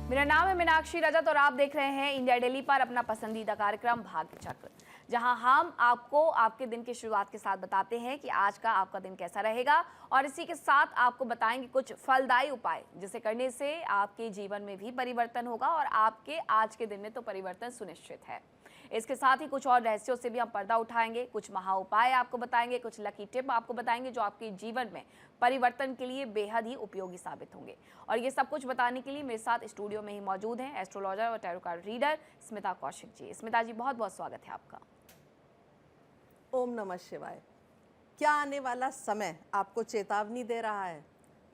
मेरा नाम है मीनाक्षी रजत और आप देख रहे हैं इंडिया डेली पर अपना पसंदीदा कार्यक्रम भाग्य चक्र, जहां हम आपको आपके दिन की शुरुआत के साथ बताते हैं कि आज का आपका दिन कैसा रहेगा और इसी के साथ आपको बताएंगे कुछ फलदायी उपाय जिसे करने से आपके जीवन में भी परिवर्तन होगा और आपके आज के दिन में तो परिवर्तन सुनिश्चित है। इसके साथ ही कुछ और रहस्यों से भी हम पर्दा उठाएंगे, कुछ महा उपाय आपको बताएंगे, कुछ लकी टिप आपको बताएंगे जो आपके जीवन में परिवर्तन के लिए बेहद ही उपयोगी साबित होंगे। और ये सब कुछ बताने के लिए मेरे साथ स्टूडियो में ही मौजूद हैं एस्ट्रोलॉजर और tarot card reader Smita Kaushik ji. Smita ji, बहुत बहुत स्वागत है आपका। ओम नमः शिवाय। क्या आने वाला समय आपको चेतावनी दे रहा है?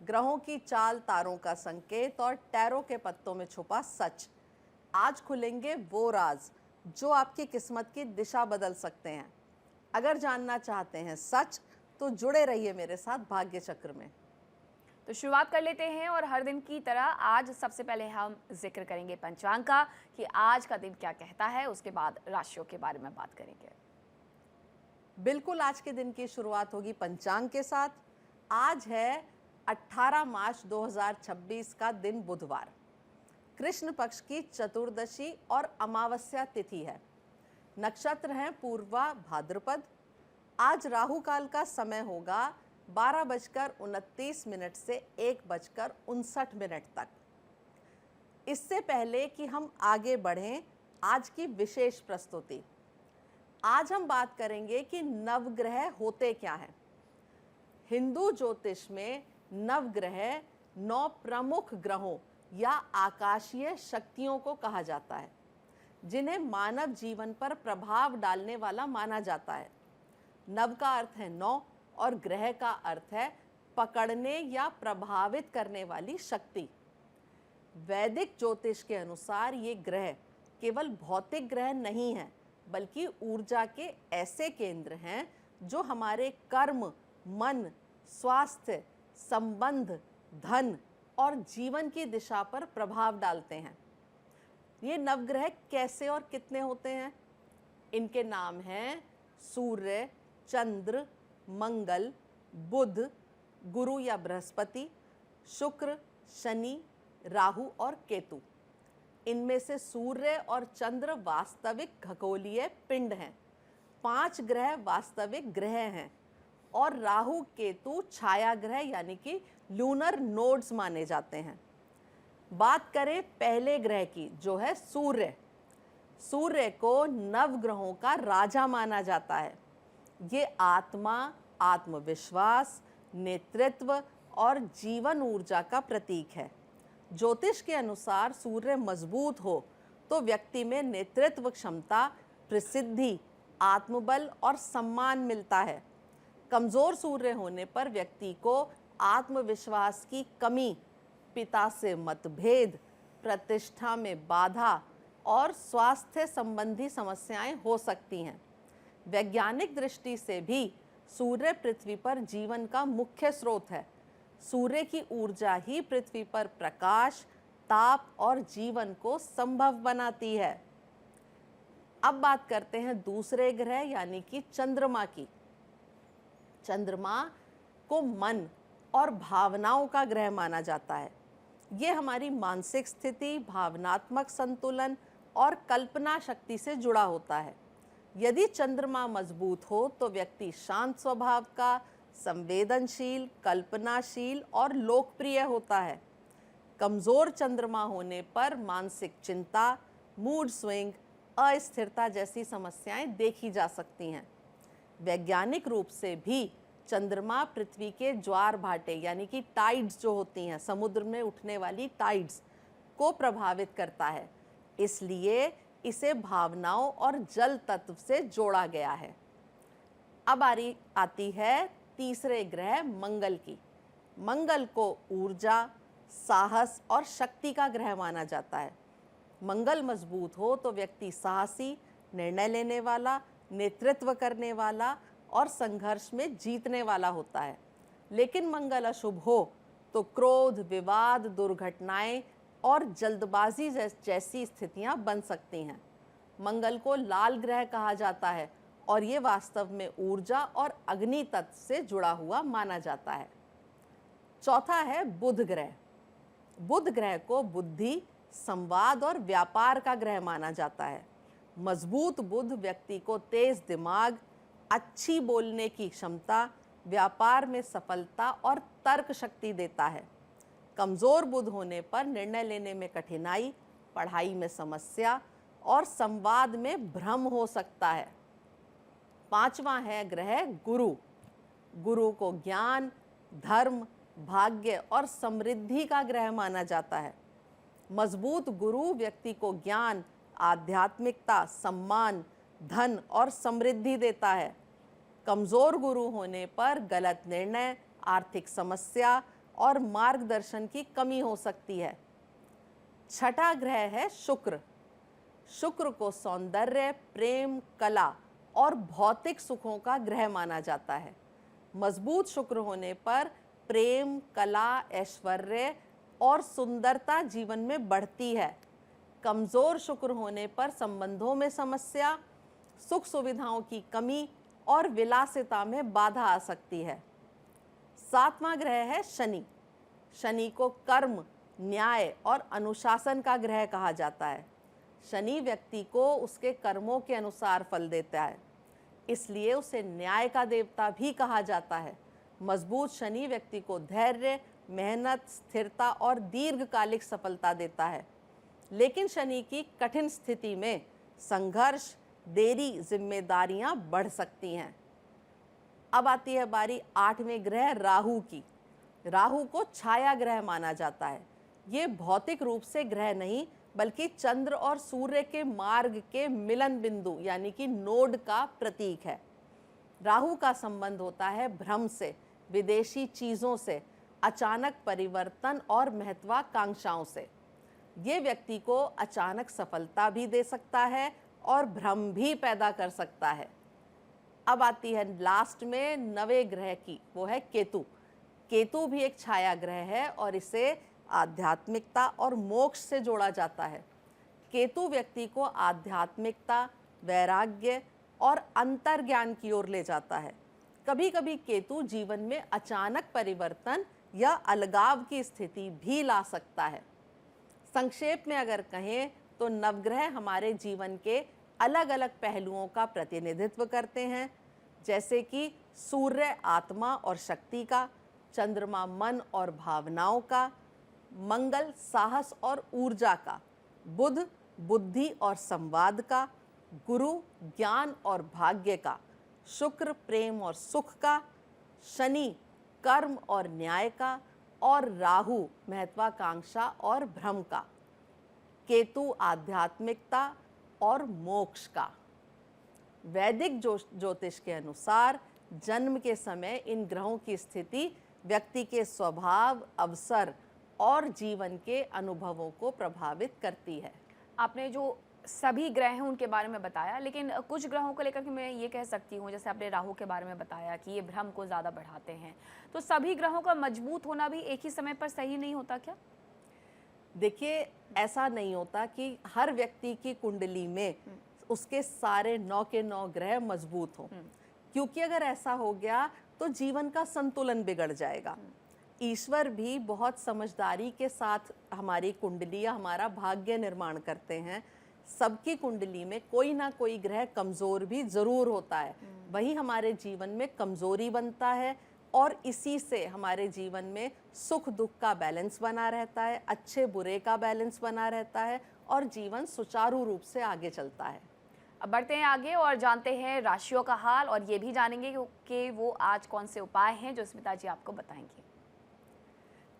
ग्रहों की चाल, तारों का संकेत और टैरो के पत्तों में छुपा सच। आज खुलेंगे वो राज जो आपकी किस्मत की दिशा बदल सकते हैं। अगर जानना चाहते हैं सच तो जुड़े रहिए मेरे साथ भाग्य चक्र में। तो शुरुआत कर लेते हैं और हर दिन की तरह आज सबसे पहले हम जिक्र करेंगे पंचांग का कि आज का दिन क्या कहता है, उसके बाद राशियों के बारे में बात करेंगे। बिल्कुल, आज के दिन की शुरुआत होगी पंचांग के साथ। आज है 18 मार्च 2026 का दिन, बुधवार। कृष्ण पक्ष की चतुर्दशी और अमावस्या तिथि है। नक्षत्र हैं पूर्वा भाद्रपद। आज राहु काल का समय होगा 12:29 से 1:59 तक। इससे पहले कि हम आगे बढ़ें, आज की विशेष प्रस्तुति। आज हम बात करेंगे कि नवग्रह होते क्या हैं। हिंदू ज्योतिष में नवग्रह 9 प्रमुख ग्रहों या आकाशीय शक्तियों को कहा जाता है जिन्हें मानव जीवन पर प्रभाव डालने वाला माना जाता है। नव का अर्थ है 9 और ग्रह का अर्थ है पकड़ने या प्रभावित करने वाली शक्ति। वैदिक ज्योतिष के अनुसार ये ग्रह केवल भौतिक ग्रह नहीं हैं, बल्कि ऊर्जा के ऐसे केंद्र हैं जो हमारे कर्म, मन, स्वास्थ्य, संबंध, धन और जीवन की दिशा पर प्रभाव डालते हैं। ये नवग्रह कैसे और कितने होते हैं? इनके नाम हैं सूर्य, चंद्र, मंगल, बुध, गुरु या बृहस्पति, शुक्र, शनि, राहु और केतु। इनमें से सूर्य और चंद्र वास्तविक खगोलीय पिंड हैं। 5 ग्रह वास्तविक ग्रह हैं और राहु केतु छाया ग्रह यानी कि लूनर नोड्स माने जाते हैं। बात करें पहले ग्रह की, जो है सूर्य। सूर्य को नवग्रहों का राजा माना जाता है। ये आत्मा, आत्मविश्वास, नेतृत्व और जीवन ऊर्जा का प्रतीक है। ज्योतिष के अनुसार सूर्य मजबूत हो तो व्यक्ति में नेतृत्व क्षमता, प्रसिद्धि, आत्मबल और सम्मान मिलता है। कमज़ोर सूर्य होने पर व्यक्ति को आत्मविश्वास की कमी, पिता से मतभेद, प्रतिष्ठा में बाधा और स्वास्थ्य संबंधी समस्याएं हो सकती हैं। वैज्ञानिक दृष्टि से भी सूर्य पृथ्वी पर जीवन का मुख्य स्रोत है। सूर्य की ऊर्जा ही पृथ्वी पर प्रकाश, ताप और जीवन को संभव बनाती है। अब बात करते हैं दूसरे ग्रह यानी कि चंद्रमा की। चंद्रमा को मन और भावनाओं का ग्रह माना जाता है। ये हमारी मानसिक स्थिति, भावनात्मक संतुलन और कल्पना शक्ति से जुड़ा होता है। यदि चंद्रमा मजबूत हो तो व्यक्ति शांत स्वभाव का, संवेदनशील, कल्पनाशील और लोकप्रिय होता है। कमज़ोर चंद्रमा होने पर मानसिक चिंता, मूड स्विंग, अस्थिरता जैसी समस्याएं देखी जा सकती हैं। वैज्ञानिक रूप से भी चंद्रमा पृथ्वी के ज्वार भाटे यानी कि टाइड्स जो होती हैं, समुद्र में उठने वाली टाइड्स को प्रभावित करता है। इसलिए इसे भावनाओं और जल तत्व से जोड़ा गया है। अब आती है तीसरे ग्रह मंगल की। मंगल को ऊर्जा, साहस और शक्ति का ग्रह माना जाता है। मंगल मजबूत हो तो व्यक्ति साहसी, निर्णय लेने वाला, नेतृत्व करने वाला और संघर्ष में जीतने वाला होता है। लेकिन मंगल अशुभ हो तो क्रोध, विवाद, दुर्घटनाएं और जल्दबाजी जैसी स्थितियां बन सकती हैं। मंगल को लाल ग्रह कहा जाता है और ये वास्तव में ऊर्जा और अग्नि तत्व से जुड़ा हुआ माना जाता है। चौथा है बुध ग्रह। बुध ग्रह को बुद्धि, संवाद और व्यापार का ग्रह माना जाता है। मजबूत बुध व्यक्ति को तेज दिमाग, अच्छी बोलने की क्षमता, व्यापार में सफलता और तर्क शक्ति देता है। कमजोर बुध होने पर निर्णय लेने में कठिनाई, पढ़ाई में समस्या और संवाद में भ्रम हो सकता है। पांचवां है ग्रह गुरु। गुरु को ज्ञान, धर्म, भाग्य और समृद्धि का ग्रह माना जाता है। मजबूत गुरु व्यक्ति को ज्ञान, आध्यात्मिकता, सम्मान, धन और समृद्धि देता है। कमजोर गुरु होने पर गलत निर्णय, आर्थिक समस्या और मार्गदर्शन की कमी हो सकती है। छठा ग्रह है शुक्र। शुक्र को सौंदर्य, प्रेम, कला और भौतिक सुखों का ग्रह माना जाता है। मजबूत शुक्र होने पर प्रेम, कला, ऐश्वर्य और सुंदरता जीवन में बढ़ती है। कमजोर शुक्र होने पर संबंधों में समस्या, सुख सुविधाओं की कमी और विलासिता में बाधा आ सकती है। सातवां ग्रह है शनि। शनि को कर्म, न्याय और अनुशासन का ग्रह कहा जाता है। शनि व्यक्ति को उसके कर्मों के अनुसार फल देता है, इसलिए उसे न्याय का देवता भी कहा जाता है। मजबूत शनि व्यक्ति को धैर्य, मेहनत, स्थिरता और दीर्घकालिक सफलता देता है। लेकिन शनि की कठिन स्थिति में संघर्ष, देरी, जिम्मेदारियां बढ़ सकती हैं। अब आती है बारी आठवें ग्रह राहु की। राहु को छाया ग्रह माना जाता है। ये भौतिक रूप से ग्रह नहीं बल्कि चंद्र और सूर्य के मार्ग के मिलन बिंदु यानी कि नोड का प्रतीक है। राहु का संबंध होता है भ्रम से, विदेशी चीजों से, अचानक परिवर्तन और महत्वाकांक्षाओं से। ये व्यक्ति को अचानक सफलता भी दे सकता है और भ्रम भी पैदा कर सकता है। अब आती है लास्ट में नवे ग्रह की, वो है केतु। केतु भी एक छाया ग्रह है और इसे आध्यात्मिकता और मोक्ष से जोड़ा जाता है। केतु व्यक्ति को आध्यात्मिकता, वैराग्य और अंतर्ज्ञान की ओर ले जाता है। कभी कभी केतु जीवन में अचानक परिवर्तन या अलगाव की स्थिति भी ला सकता है। संक्षेप में अगर कहें तो नवग्रह हमारे जीवन के अलग अलग पहलुओं का प्रतिनिधित्व करते हैं, जैसे कि सूर्य आत्मा और शक्ति का, चंद्रमा मन और भावनाओं का, मंगल साहस और ऊर्जा का, बुध बुद्धि और संवाद का, गुरु ज्ञान और भाग्य का, शुक्र प्रेम और सुख का, शनि कर्म और न्याय का और राहु महत्वाकांक्षा और भ्रम का, केतु आध्यात्मिकता और मोक्ष का। वैदिक ज्योतिष के अनुसार जन्म के समय इन ग्रहों की स्थिति व्यक्ति के स्वभाव, अवसर और जीवन के अनुभवों को प्रभावित करती है। आपने जो सभी ग्रह हैं उनके बारे में बताया, लेकिन कुछ ग्रहों को लेकर के मैं ये कह सकती हूँ, जैसे आपने राहु के बारे में बताया कि ये भ्रम को ज़्यादा बढ़ाते हैं, तो सभी ग्रहों का मजबूत होना भी एक ही समय पर सही नहीं होता क्या? देखिए, ऐसा नहीं होता कि हर व्यक्ति की कुंडली में उसके सारे 9 के 9 ग्रह मजबूत हों, क्योंकि अगर ऐसा हो गया तो जीवन का संतुलन बिगड़ जाएगा। ईश्वर भी बहुत समझदारी के साथ हमारी कुंडली या हमारा भाग्य निर्माण करते हैं। सबकी कुंडली में कोई ना कोई ग्रह कमजोर भी जरूर होता है, वही हमारे जीवन में कमजोरी बनता है और इसी से हमारे जीवन में सुख दुख का बैलेंस बना रहता है, अच्छे बुरे का बैलेंस बना रहता है और जीवन सुचारू रूप से आगे चलता है। अब बढ़ते हैं आगे और जानते हैं राशियों का हाल, और ये भी जानेंगे कि वो आज कौन से उपाय हैं जो स्मिता जी आपको बताएंगी।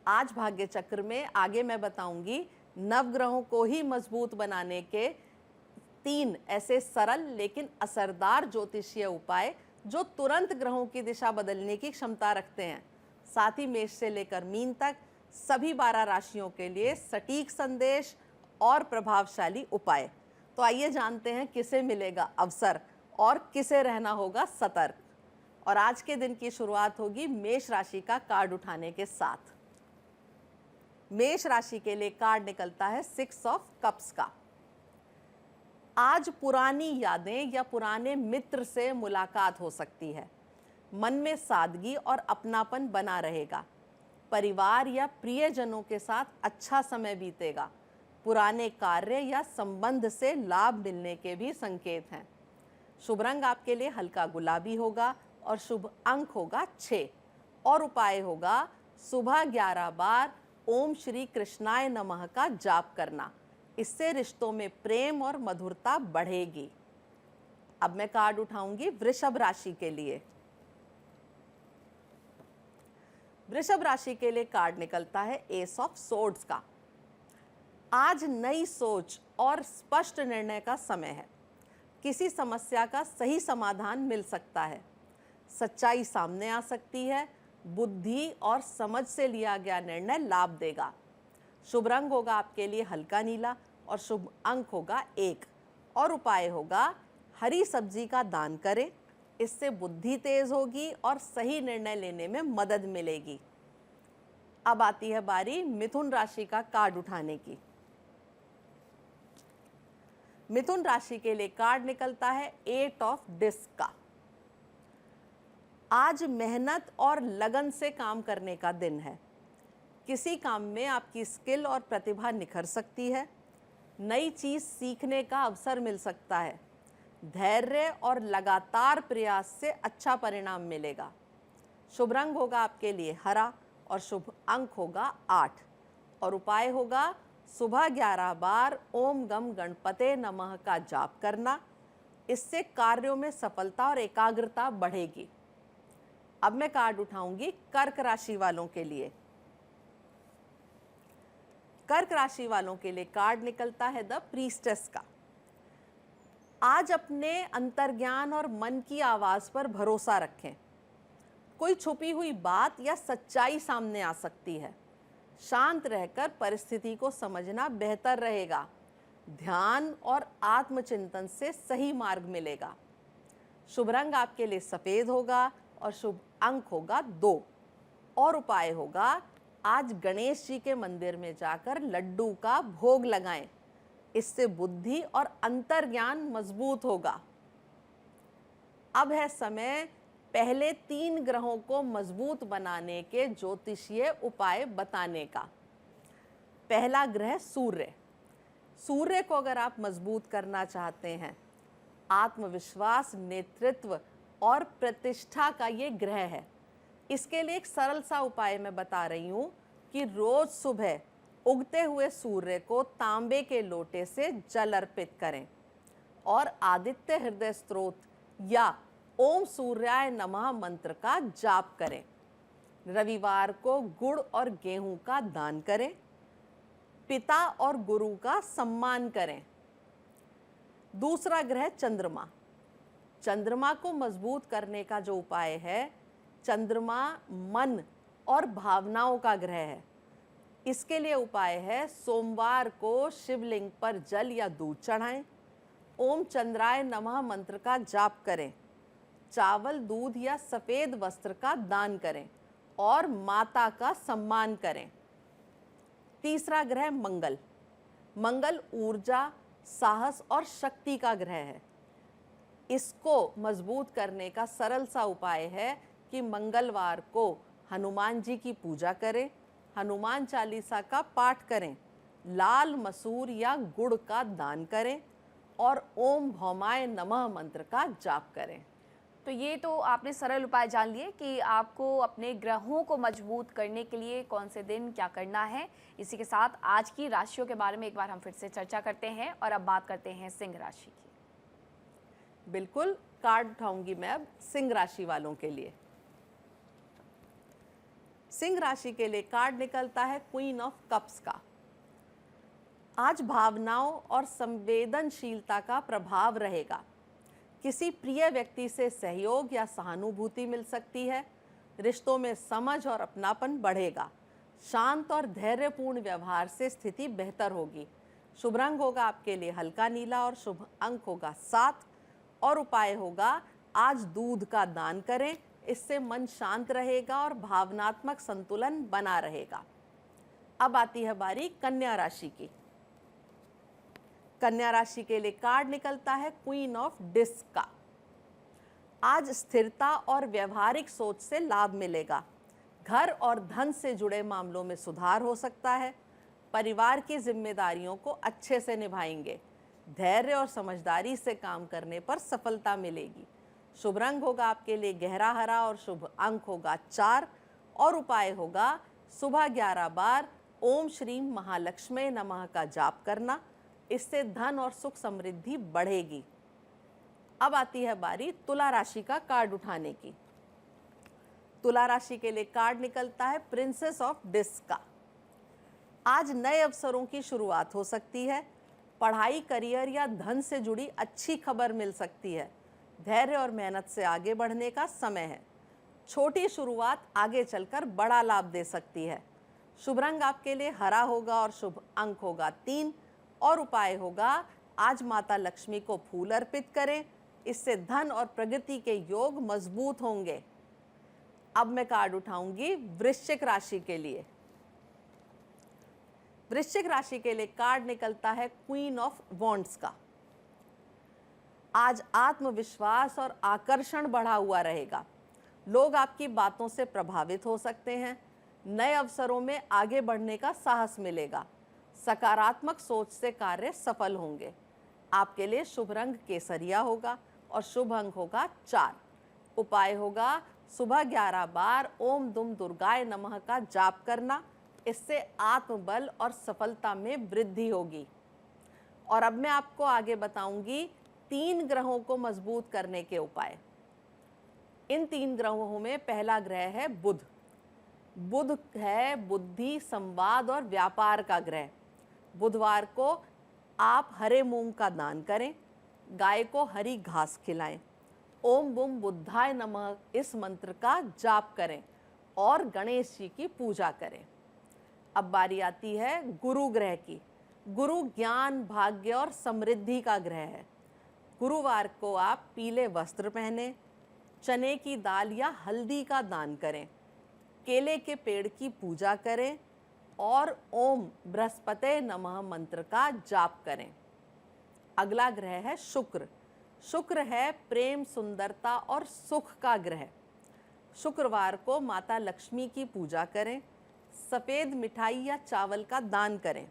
आज भाग्य चक्र में आगे मैं बताऊंगी नवग्रहों को ही मजबूत बनाने के 3 ऐसे सरल लेकिन असरदार ज्योतिषीय उपाय जो तुरंत ग्रहों की दिशा बदलने की क्षमता रखते हैं। साथ ही मेष से लेकर मीन तक सभी 12 राशियों के लिए सटीक संदेश और प्रभावशाली उपाय। तो आइए जानते हैं किसे मिलेगा अवसर और किसे रहना होगा सतर्क। और आज के दिन की शुरुआत होगी मेष राशि का कार्ड उठाने के साथ। मेष राशि के लिए कार्ड निकलता है 6 ऑफ कप्स का। आज पुरानी यादें या पुराने मित्र से मुलाकात हो सकती है। मन में सादगी और अपनापन बना रहेगा। परिवार या प्रियजनों के साथ अच्छा समय बीतेगा। पुराने कार्य या संबंध से लाभ मिलने के भी संकेत हैं। शुभ रंग आपके लिए हल्का गुलाबी होगा और शुभ अंक होगा 6 और उपाय होगा सुबह 11 बार ओम श्री कृष्णाय नमः का जाप करना। इससे रिश्तों में प्रेम और मधुरता बढ़ेगी। अब मैं कार्ड उठाऊंगी वृषभ राशि के लिए। वृषभ राशि के लिए कार्ड निकलता है एस ऑफ सोर्ड्स का। आज नई सोच और स्पष्ट निर्णय का समय है। किसी समस्या का सही समाधान मिल सकता है। सच्चाई सामने आ सकती है। बुद्धि और समझ से लिया गया निर्णय लाभ देगा। शुभ रंग होगा आपके लिए हल्का नीला और शुभ अंक होगा 1 और उपाय होगा हरी सब्जी का दान करें। इससे बुद्धि तेज होगी और सही निर्णय लेने में मदद मिलेगी। अब आती है बारी मिथुन राशि का कार्ड उठाने की। मिथुन राशि के लिए कार्ड निकलता है 8 ऑफ डिस्क का। आज मेहनत और लगन से काम करने का दिन है। किसी काम में आपकी स्किल और प्रतिभा निखर सकती है। नई चीज सीखने का अवसर मिल सकता है। धैर्य और लगातार प्रयास से अच्छा परिणाम मिलेगा। शुभ रंग होगा आपके लिए हरा और शुभ अंक होगा 8 और उपाय होगा सुबह 11 बार ओम गम गणपते नमः का जाप करना। इससे कार्यों में सफलता और एकाग्रता बढ़ेगी। अब मैं कार्ड उठाऊंगी कर्क राशि वालों के लिए। कर्क राशि वालों के लिए कार्ड निकलता है द प्रीस्टेस का। आज अपने अंतर्ज्ञान और मन की आवाज पर भरोसा रखें। कोई छुपी हुई बात या सच्चाई सामने आ सकती है। शांत रहकर परिस्थिति को समझना बेहतर रहेगा। ध्यान और आत्मचिंतन से सही मार्ग मिलेगा। शुभ रंग आपके लिए सफेद होगा और शुभ अंक होगा 2 और उपाय होगा आज गणेश जी के मंदिर में जाकर लड्डू का भोग लगाएं। इससे बुद्धि और अंतर्ज्ञान मजबूत होगा। अब है समय पहले 3 ग्रहों को मजबूत बनाने के ज्योतिषीय उपाय बताने का। पहला ग्रह सूर्य। सूर्य को अगर आप मजबूत करना चाहते हैं, आत्मविश्वास, नेतृत्व और प्रतिष्ठा का ये ग्रह है। इसके लिए एक सरल सा उपाय मैं बता रही हूँ कि रोज सुबह उगते हुए सूर्य को तांबे के लोटे से जल अर्पित करें और आदित्य हृदय स्तोत्र या ओम सूर्याय नमः मंत्र का जाप करें। रविवार को गुड़ और गेहूं का दान करें। पिता और गुरु का सम्मान करें। दूसरा ग्रह चंद्रमा। चंद्रमा को मजबूत करने का जो उपाय है, चंद्रमा मन और भावनाओं का ग्रह है। इसके लिए उपाय है सोमवार को शिवलिंग पर जल या दूध चढ़ाएं। ओम चंद्राय नमः मंत्र का जाप करें। चावल, दूध या सफेद वस्त्र का दान करें और माता का सम्मान करें। तीसरा ग्रह मंगल। मंगल ऊर्जा, साहस और शक्ति का ग्रह है। इसको मजबूत करने का सरल सा उपाय है कि मंगलवार को हनुमान जी की पूजा करें, हनुमान चालीसा का पाठ करें, लाल मसूर या गुड़ का दान करें और ओम भौमाय नमः मंत्र का जाप करें। तो ये तो आपने सरल उपाय जान लिए कि आपको अपने ग्रहों को मजबूत करने के लिए कौन से दिन क्या करना है। इसी के साथ आज की राशियों के बारे में एक बार हम फिर से चर्चा करते हैं और अब बात करते हैं सिंह राशि की। बिल्कुल, कार्ड उठाऊंगी मैं अब सिंह राशि वालों के लिए। सिंह राशि के लिए कार्ड निकलता है क्वीन ऑफ कप्स का। आज भावनाओं और संवेदनशीलता का प्रभाव रहेगा। किसी प्रिय व्यक्ति से सहयोग या सहानुभूति मिल सकती है। रिश्तों में समझ और अपनापन बढ़ेगा। शांत और धैर्यपूर्ण व्यवहार से स्थिति बेहतर होगी। शुभ रंग होगा आपके लिए हल्का नीला और शुभ अंक होगा 7 और उपाय होगा आज दूध का दान करें। इससे मन शांत रहेगा और भावनात्मक संतुलन बना रहेगा। अब आती है बारी कन्या राशि की। कन्या राशि के लिए कार्ड निकलता है क्वीन ऑफ डिस्क का। आज स्थिरता और व्यवहारिक सोच से लाभ मिलेगा। घर और धन से जुड़े मामलों में सुधार हो सकता है। परिवार की जिम्मेदारियों को अच्छे से निभाएंगे। धैर्य और समझदारी से काम करने पर सफलता मिलेगी। शुभ रंग होगा आपके लिए गहरा हरा और शुभ अंक होगा 4 और उपाय होगा सुबह 11 बार ओम श्रीम महालक्ष्मी नमः का जाप करना। इससे धन और सुख समृद्धि बढ़ेगी। अब आती है बारी तुला राशि का कार्ड उठाने की। तुला राशि के लिए कार्ड निकलता है प्रिंसेस ऑफ डिस्क का। आज नए अवसरों की शुरुआत हो सकती है। पढ़ाई, करियर या धन से जुड़ी अच्छी खबर मिल सकती है। धैर्य और मेहनत से आगे बढ़ने का समय है। छोटी शुरुआत आगे चलकर बड़ा लाभ दे सकती है। शुभ रंग आपके लिए हरा होगा और शुभ अंक होगा 3 और उपाय होगा आज माता लक्ष्मी को फूल अर्पित करें। इससे धन और प्रगति के योग मजबूत होंगे। अब मैं कार्ड उठाऊंगी वृश्चिक राशि के लिए। वृश्चिक राशि के लिए कार्ड निकलता है क्वीन ऑफ वॉन्ड्स का। आज आत्मविश्वास और आकर्षण बढ़ा हुआ रहेगा। लोग आपकी बातों से प्रभावित हो सकते हैं। नए अवसरों में आगे बढ़ने का साहस मिलेगा। सकारात्मक सोच से कार्य सफल होंगे। आपके लिए शुभ रंग केसरिया होगा और शुभ अंक होगा 4। उपाय होगा सुबह 11 बार ओम दुम दुर्गाय नमः का जाप करना। इससे आत्मबल और सफलता में वृद्धि होगी। और अब मैं आपको आगे बताऊंगी 3 ग्रहों को मजबूत करने के उपाय। इन 3 ग्रहों में पहला ग्रह है बुध। बुध है बुद्धि, संवाद और व्यापार का ग्रह। बुधवार को आप हरे मूंग का दान करें। गाय को हरी घास खिलाएं। ओम बुम बुद्धाय नमः इस मंत्र का जाप करें और गणेश जी की पूजा करें। अब बारी आती है गुरु ग्रह की। गुरु ज्ञान, भाग्य और समृद्धि का ग्रह है। गुरुवार को आप पीले वस्त्र पहने, चने की दाल या हल्दी का दान करें, केले के पेड़ की पूजा करें और ओम बृहस्पते नमः मंत्र का जाप करें। अगला ग्रह है शुक्र। शुक्र है प्रेम, सुंदरता और सुख का ग्रह। शुक्रवार को माता लक्ष्मी की पूजा करें, सफ़ेद मिठाई या चावल का दान करें,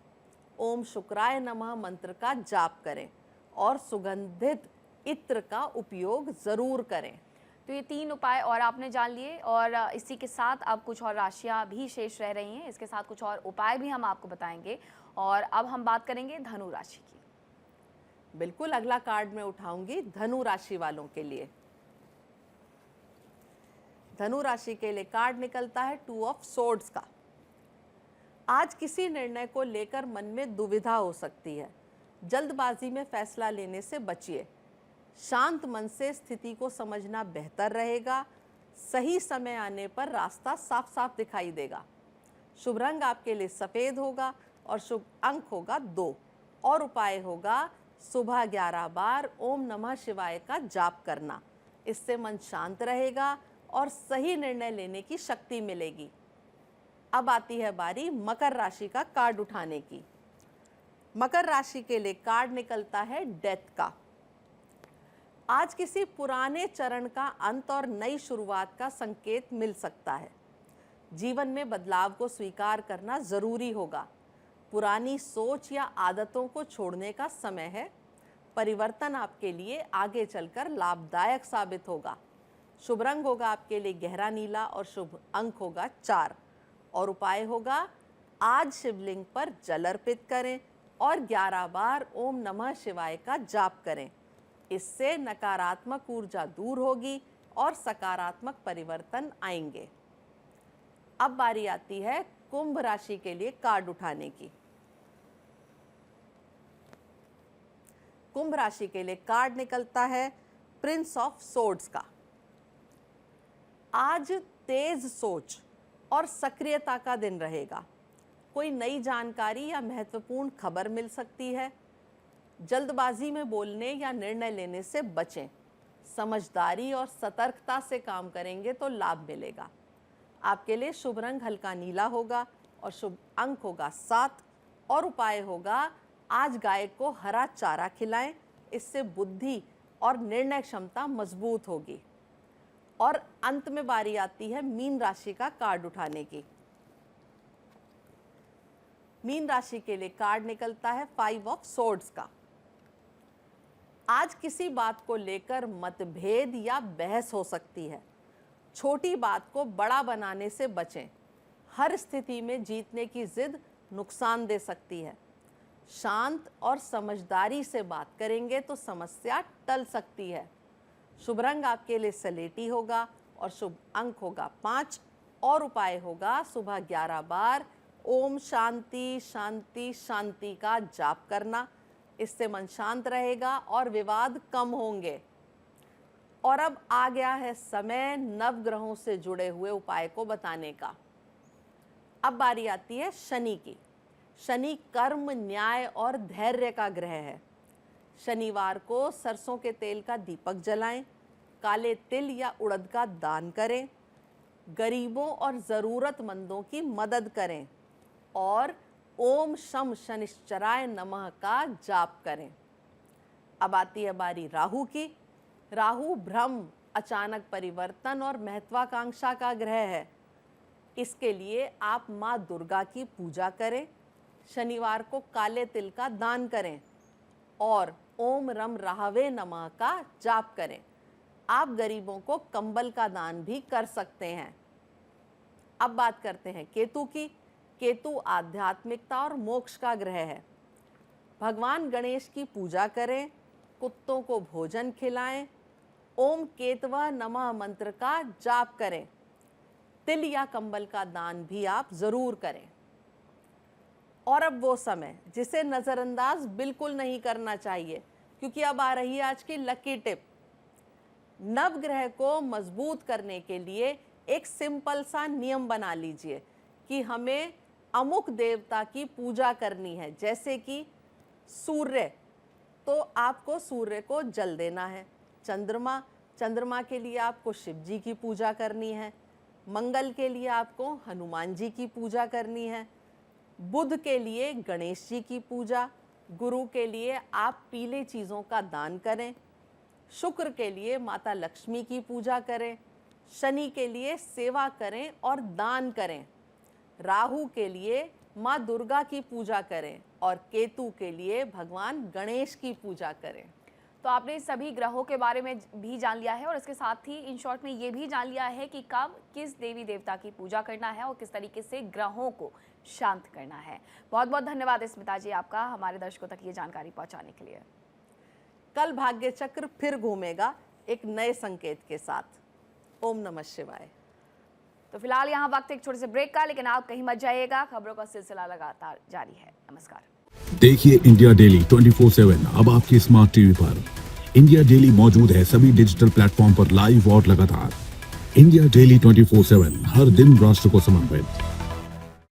ओम शुक्राय नमः मंत्र का जाप करें और सुगंधित इत्र का उपयोग ज़रूर करें। तो ये 3 उपाय और आपने जान लिए और इसी के साथ अब कुछ और राशियां भी शेष रह रही हैं। इसके साथ कुछ और उपाय भी हम आपको बताएंगे। और अब हम बात करेंगे धनु राशि की। बिल्कुल, अगला कार्ड मैं उठाऊंगी धनु राशि वालों के लिए। धनु राशि के लिए कार्ड निकलता है 2 ऑफ सोर्ड्स का। आज किसी निर्णय को लेकर मन में दुविधा हो सकती है। जल्दबाजी में फैसला लेने से बचिए। शांत मन से स्थिति को समझना बेहतर रहेगा। सही समय आने पर रास्ता साफ साफ दिखाई देगा। शुभ रंग आपके लिए सफ़ेद होगा और शुभ अंक होगा 2 और उपाय होगा सुबह 11 बार ओम नमः शिवाय का जाप करना। इससे मन शांत रहेगा और सही निर्णय लेने की शक्ति मिलेगी। अब आती है बारी मकर राशि का कार्ड उठाने की। मकर राशि के लिए कार्ड निकलता है डेथ का। आज किसी पुराने चरण का अंत और नई शुरुआत का संकेत मिल सकता है। जीवन में बदलाव को स्वीकार करना जरूरी होगा। पुरानी सोच या आदतों को छोड़ने का समय है। परिवर्तन आपके लिए आगे चलकर लाभदायक साबित होगा। शुभ रंग होगा आपके लिए गहरा नीला और शुभ अंक होगा 4 और उपाय होगा आज शिवलिंग पर जल अर्पित करें और 11 बार ओम नमः शिवाय का जाप करें। इससे नकारात्मक ऊर्जा दूर होगी और सकारात्मक परिवर्तन आएंगे। अब बारी आती है कुंभ राशि के लिए कार्ड उठाने की। कुंभ राशि के लिए कार्ड निकलता है प्रिंस ऑफ सोर्ड्स का। आज तेज सोच और सक्रियता का दिन रहेगा। कोई नई जानकारी या महत्वपूर्ण खबर मिल सकती है। जल्दबाजी में बोलने या निर्णय लेने से बचें। समझदारी और सतर्कता से काम करेंगे तो लाभ मिलेगा। आपके लिए शुभ रंग हल्का नीला होगा और शुभ अंक होगा 7 और उपाय होगा आज गाय को हरा चारा खिलाएं। इससे बुद्धि और निर्णय क्षमता मजबूत होगी। और अंत में बारी आती है मीन राशि का कार्ड उठाने की। मीन राशि के लिए कार्ड निकलता है 5 ऑफ सोर्ड्स का। आज किसी बात को लेकर मतभेद या बहस हो सकती है। छोटी बात को बड़ा बनाने से बचें। हर स्थिति में जीतने की जिद नुकसान दे सकती है। शांत और समझदारी से बात करेंगे तो समस्या टल सकती है। शुभ रंग आपके लिए सलेटी होगा और शुभ अंक होगा 5 और उपाय होगा सुबह 11 बार ओम शांति शांति शांति का जाप करना। इससे मन शांत रहेगा और विवाद कम होंगे। और अब आ गया है समय नवग्रहों से जुड़े हुए उपाय को बताने का। अब बारी आती है शनि की। शनि कर्म, न्याय और धैर्य का ग्रह है। शनिवार को सरसों के तेल का दीपक जलाएं, काले तिल या उड़द का दान करें, गरीबों और ज़रूरतमंदों की मदद करें और ओम शम शनिश्चराय नमः का जाप करें। अब आती है बारी राहु की। राहु भ्रम, अचानक परिवर्तन और महत्वाकांक्षा का ग्रह है। इसके लिए आप माँ दुर्गा की पूजा करें, शनिवार को काले तिल का दान करें और ओम रम राहवे नमः का जाप करें। आप गरीबों को कंबल का दान भी कर सकते हैं। अब बात करते हैं केतु की। केतु आध्यात्मिकता और मोक्ष का ग्रह है। भगवान गणेश की पूजा करें, कुत्तों को भोजन खिलाएं, ओम केतवा नमः मंत्र का जाप करें। तिल या कंबल का दान भी आप जरूर करें। और अब वो समय जिसे नज़रअंदाज बिल्कुल नहीं करना चाहिए, क्योंकि अब आ रही है आज की लकी टिप। नवग्रह को मजबूत करने के लिए एक सिंपल सा नियम बना लीजिए कि हमें अमुक देवता की पूजा करनी है, जैसे कि सूर्य, तो आपको सूर्य को जल देना है। चंद्रमा के लिए आपको शिव जी की पूजा करनी है। मंगल के लिए आपको हनुमान जी की पूजा करनी है। बुध के लिए गणेश जी की पूजा। गुरु के लिए आप पीले चीज़ों का दान करें। शुक्र के लिए माता लक्ष्मी की पूजा करें। शनि के लिए सेवा करें और दान करें। राहु के लिए माँ दुर्गा की पूजा करें और केतु के लिए भगवान गणेश की पूजा करें। तो आपने सभी ग्रहों के बारे में भी जान लिया है और इसके साथ ही इन शॉर्ट में ये भी जान लिया है कि कब किस देवी देवता की पूजा करना है और किस तरीके से ग्रहों को शांत करना है। बहुत बहुत धन्यवाद स्मिता जी आपका हमारे दर्शकों तक ये जानकारी पहुंचाने के लिए। कल भाग्य चक्र फिर घूमेगा एक नए संकेत के साथ। ओम नमः शिवाय। तो फिलहाल यहाँ वक्त एक छोटे से ब्रेक का, लेकिन आप कहीं मत जाइएगा, खबरों का सिलसिला लगातार जारी है। नमस्कार। देखिए इंडिया डेली 24/7 अब आपके स्मार्ट टीवी पर। इंडिया डेली मौजूद है सभी डिजिटल प्लेटफॉर्म पर लाइव और लगातार। इंडिया डेली 24/7 हर दिन राष्ट्र को समर्पित।